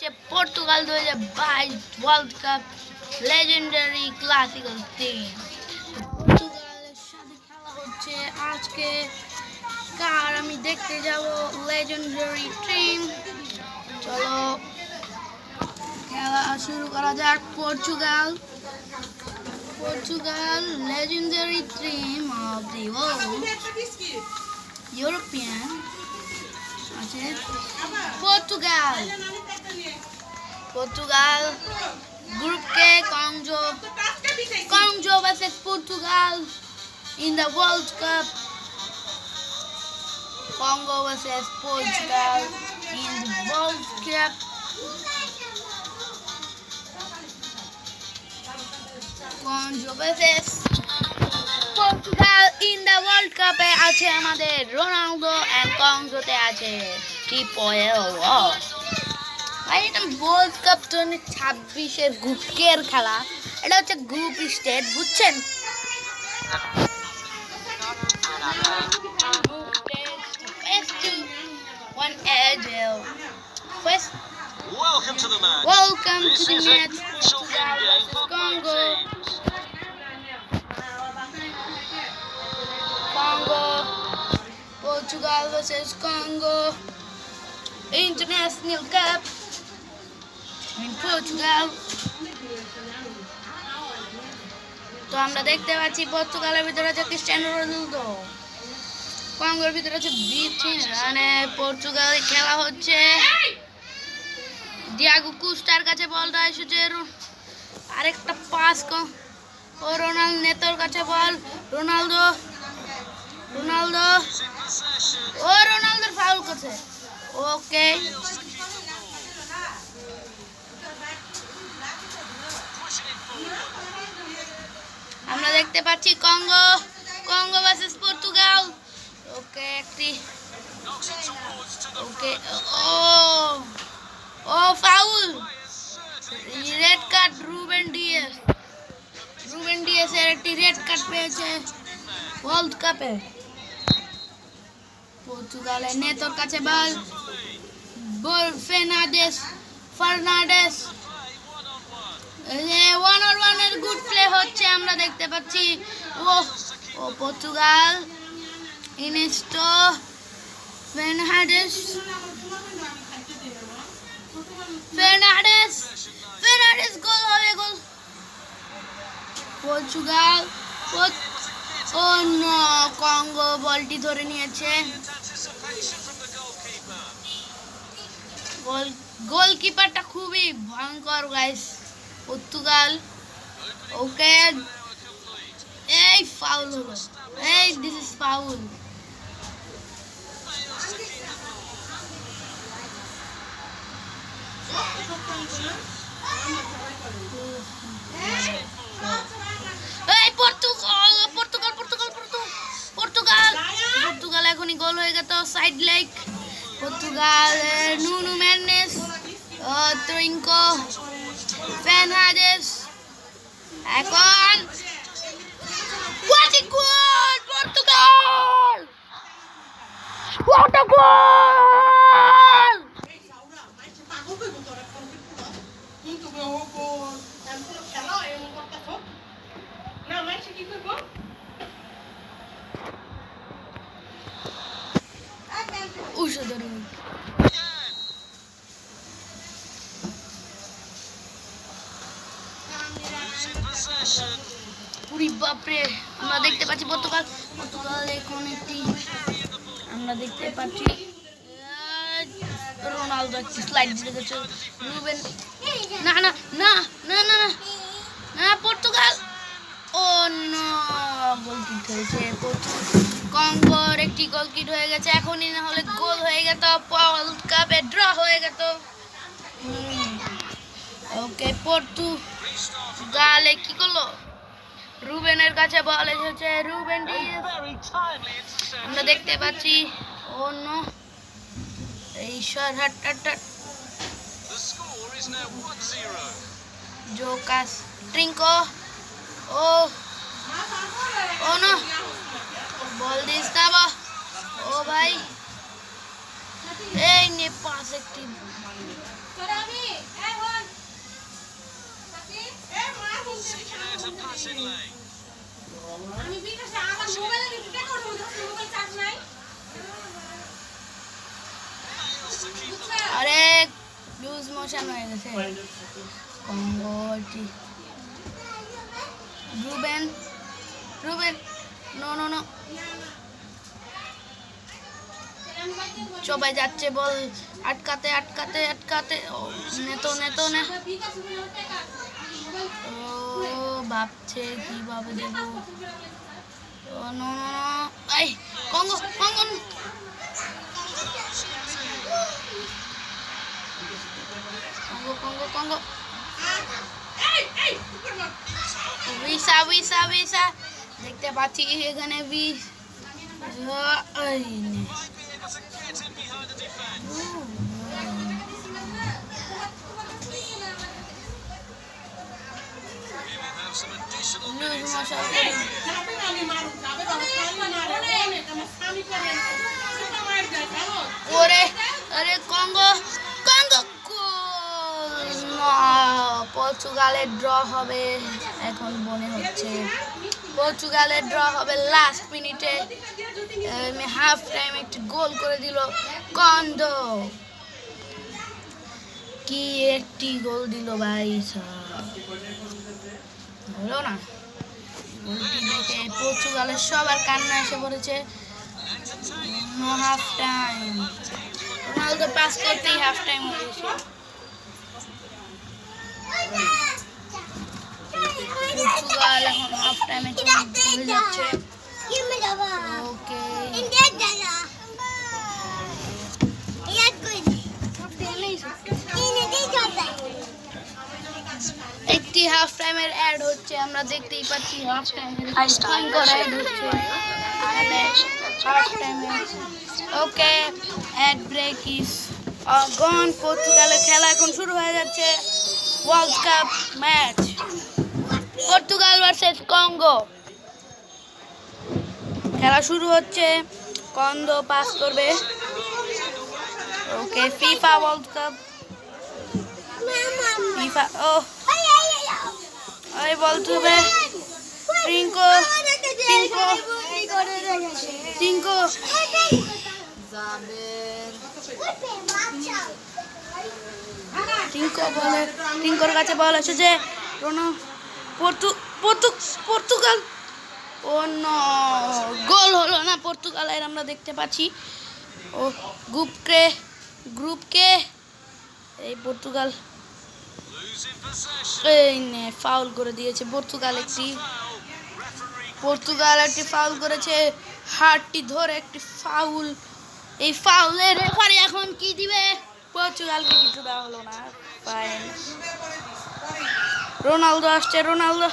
হচ্ছে Portugal 2022 world cup legendary classical team. পর্তুগালের সাথে খেলা হচ্ছে আজকে। কার আমি দেখতে যাব লেজেন্ডারি টিম। চলো খেলা শুরু করা যাক। Portugal legendary team of the world European আছে Portugal group K Congo versus Portugal in the World Cup. Congo versus Portugal in the World Cup. Congo versus Portugal in the World Cup এ আছে আমাদের Ronaldo and কঙ্গোতে আছে টিপোয়েল। ভাই এটা world cup 2026 এর group কে এর খেলা। এটা হচ্ছে গ্রুপ স্টেজ, বুঝছেন? Welcome to the match. Congo Portugal versus Congo International Cup in Portugal. তো আমরা দেখতে পাচ্ছি পর্তুগালের ভিতরে আছে ক্রিস্টিয়ানো রোনালদো, কঙ্গোর ভিতরে আছে মানে পর্তুগালে খেলা হচ্ছে। ডিয়াগো কুস্টার কাছে বলটা এসেছে, আরেকটা পাস ও রোনালদো নেতোর কাছে বল। রোনালদো ও রোনালদোর ফাউল করছে। ওকে আমরা দেখতে পাচ্ছি Congo versus Portugal. Okay oh foul, red card. Ruben Dias এর একটি রেড কার্ড পেয়েছে ওয়ার্ল্ড কাপে। পর্তুগালের নেতোর কাছে বল ফার্নান্ডেস 1-on-1 এর গুড প্লে হচ্ছে, আমরা দেখতে পাচ্ছি। ও পর্তুগাল ইনেস্টো ফার্নান্ডেস গোল হবে, গোল। পর্তুগাল ও নো, কঙ্গো বলটি ধরে নিয়েছে। গোলকিপারটা খুবই ভয়ঙ্কর গাইস। পর্তুগাল ওকে এই ফাউল হলো, দিস ইজ ফাউল। পর্তুগাল এখনই গোল হয়ে গেল, side leg. Portugal Nuno Mendes Trincao Fernandes এখন পর্তুগাল what a goal! বাপরে, আমরা দেখতে পাচ্ছি পর্তুগাল এখন একটি আমরা দেখতে পাচ্ছি রোনালদো একটি স্লাইড দিতে গেছে। রুবেন না পর্তুগাল ও নো, গোল কিক হয়েছে। কঙ্গোর একটি গোল কিক হয়ে গেছে, এখনই না হলে গোল হয়ে যেত, ওয়ার্ল্ড কাপে ড্র হয়ে যেত। ওকে পর্তুগালে কি করলো, রুবেনের কাছে বল এসেছে। রুবেন ডিয়াস আমরা দেখতে পাচ্ছি। ও নো, এই শট জোকাস ট্রিঙ্কো ও নো, বল দিস না। ও ভাই এই নে পাস একটি আরে লুজ মোশন হয়ে গেছে কঙ্গোটি Ruben Ruben no no no সবাই যাচ্ছে বল আটকাতে আটকাতে আটকাতে নেতো নেতো নে ও ভাবছে কিভাবে দেবো ও নো নো নো এই Congo Congo Congo Congo Congo visa visa visa দেখতে পাচ্ছি এখানে ভিস ওরে আরে কঙ্গো কঙ্গো পর্তুগালের ড্র হবে এখন মনে হচ্ছে পর্তুগালের ড্র হবে লাস্ট মিনিটে হাফ টাইম একটি গোল করে দিল কন্দো কি একটি গোল দিল ভাই হলো না গোলটি দেখে পর্তুগালের সবার কান্না এসে পড়েছে হাফ টাইম রোনালদো পাস করতেই হাফ টাইম হয়ে গেছে পর্তুগাল এখন হাফ টাইমে চলে যাচ্ছে ওকে একটি হাফ টাইমের অ্যাড হচ্ছে আমরা দেখতেই পাচ্ছি হাফ টাইমের অ্যাড হচ্ছে হাফ টাইমে okay ad break is gone পর্তুগালের খেলা এখন শুরু হয়ে যাচ্ছে world cup match Portugal versus Congo খেলা শুরু হচ্ছে কঙ্গো পাস করবে okay FIFA world cup FIFA ও এই বলতে হবে টিঙ্কো টিঙ্কো টিঙ্কো টিঙ্কো বলে টিঙ্কোর কাছে বল এসেছে পর্তুগাল ও নো গোল হলো না পর্তুগালের আমরা দেখতে পাচ্ছি ও গ্রুপকে এই পর্তুগাল এই নে ফাউল করে দিয়েছে পর্তুগাল একটি ফাউল করেছে হাতটি ধরে একটি ফাউল এই ফাউলের রেফারি এখন কি দিবে পর্তুগালকে কিছু দেওয়া হলো না ফাইন রোনালদো আসছে রোনালদো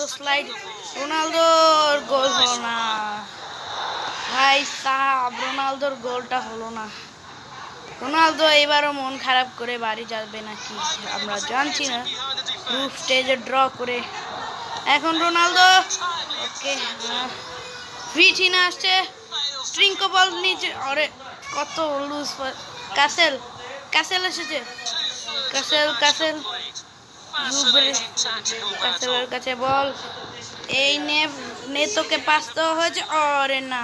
স্লাইড রোনালদোর গোল হলো না ভাই সাহেব রোনালদোর গোলটা হলো না রোনালদো এবারও মন খারাপ করে বাড়ি যাবে নাকি আমরা জানছি না গ্রুপ স্টেজে ড্র করে এখন রোনালদো ওকে ভিটিনা আসছে ট্রিঙ্কো বল নিচে আরে কত লুজ কাসেল এসেছে কাসেলের কাছে বল এই নেতোকে পাস দেওয়া হয়েছে আরে না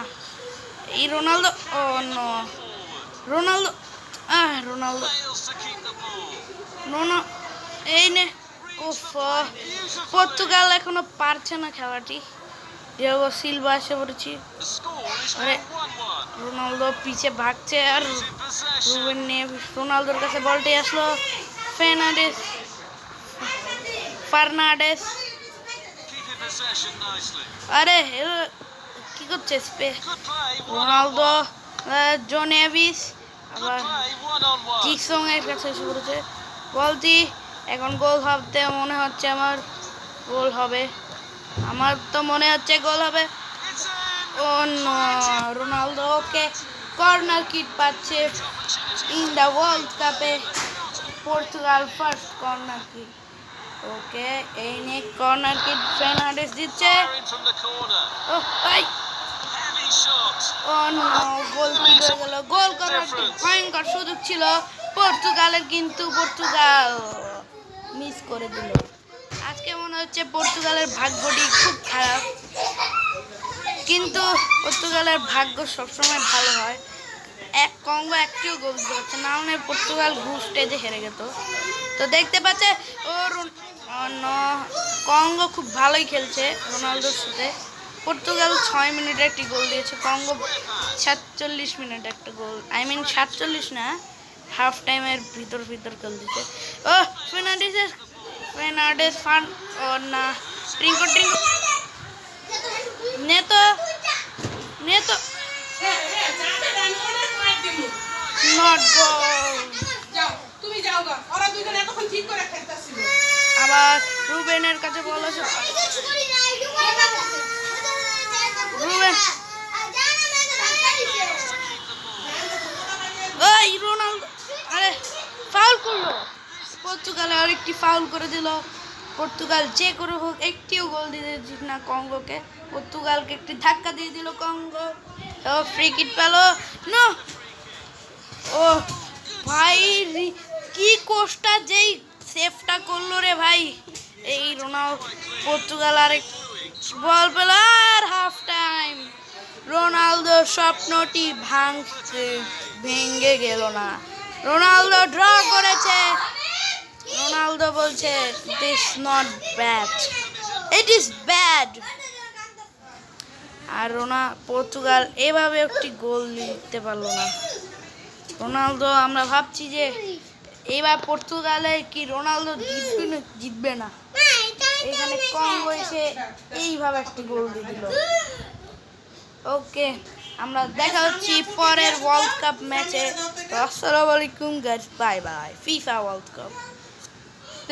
এই রোনালদো ও নো রোনালদো এই নে পর্তুগাল এখনো পারছে না খেলাটি ডিয়েগো সিলভা এসে পড়েছি আরে রোনালদো পিছে ভাগছে আর রোনালদোর কাছে বলটি আসলো ফার্নান্ডেস আরে কি করছে রোনালদো জোনেভিস আবার জিকসং এর কাছে এসে পড়েছে বলতি এখন গোল ভাবতে মনে হচ্ছে আমার গোল হবে ও নো রোনালদো ওকে কর্নার কিক পাচ্ছে ইন দ্য ওয়ার্ল্ড কাপে পর্তুগাল ফার্স্ট কর্নার কিক ওকে এই নিয়ে কর্নার কিক ফার্নান্ডেস দিচ্ছে ও ভাই ও নো গোল হয়ে গেল গোল করার ভয়ঙ্কর সুযোগ ছিল পর্তুগালের কিন্তু পর্তুগাল মিস করে দিল আজকে মনে হচ্ছে পর্তুগালের ভাগ্যটি খুব খারাপ, কিন্তু পর্তুগালের ভাগ্য সবসময় ভালো হয়। কঙ্গো একটিও গোল দিতে পারছে না, হলে পর্তুগাল গ্রুপ স্টেজে হেরে গেত। তো দেখতে পাচ্ছে কঙ্গো খুব ভালোই খেলছে রোনালদোর সাথে। পর্তুগাল 6 মিনিটে একটি গোল দিয়েছে, কঙ্গো 47 মিনিট একটা গোল, 47 না, হাফ টাইমের ভিতর গোল দিচ্ছে। ও ফের্নান্ডেজ ফান ও না, ট্রিঙ্কো নে তো নট গোল। আবার রুবেনের কাছে বল আছে, রুবেন ওই রোনালদো আরে ফাউল করলো, পর্তুগালে আরেকটি ফাউল করে দিল। পর্তুগাল যে করে হোক একটিও গোল দিতে দিত না কঙ্গোকে। পর্তুগালকে একটি ধাক্কা দিয়ে দিল কঙ্গো, ও ফ্রি কিক পেল। নো, ও ভাই কি কোস্টা যেই সেভটা করলো রে ভাই, এই রোনালদো। পর্তুগাল আরেক বল পেল আর হাফ টাইম। রোনালদোর স্বপ্নটি ভেঙে গেল না, রোনালদো ড্র করেছে। রোনালদো বলছে this not bad, it is bad. আর পর্তুগাল এভাবে একটি গোল দিতে পারলো না। রোনালদো, আমরা ভাবছি যে এবার পর্তুগালে কি রোনালদো জিতবে না, এখানে কঙ্গো এসে এইভাবে একটি গোল দিয়ে দিল। ওকে, আমরা দেখা হচ্ছি পরের ওয়ার্ল্ড কাপ ম্যাচে। আসসালামু আলাইকুম guys, bye bye. FIFA world cup.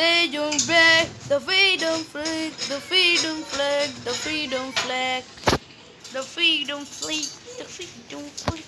They don't break the freedom flag, the freedom flag, the freedom flag, the freedom flag, the freedom flag.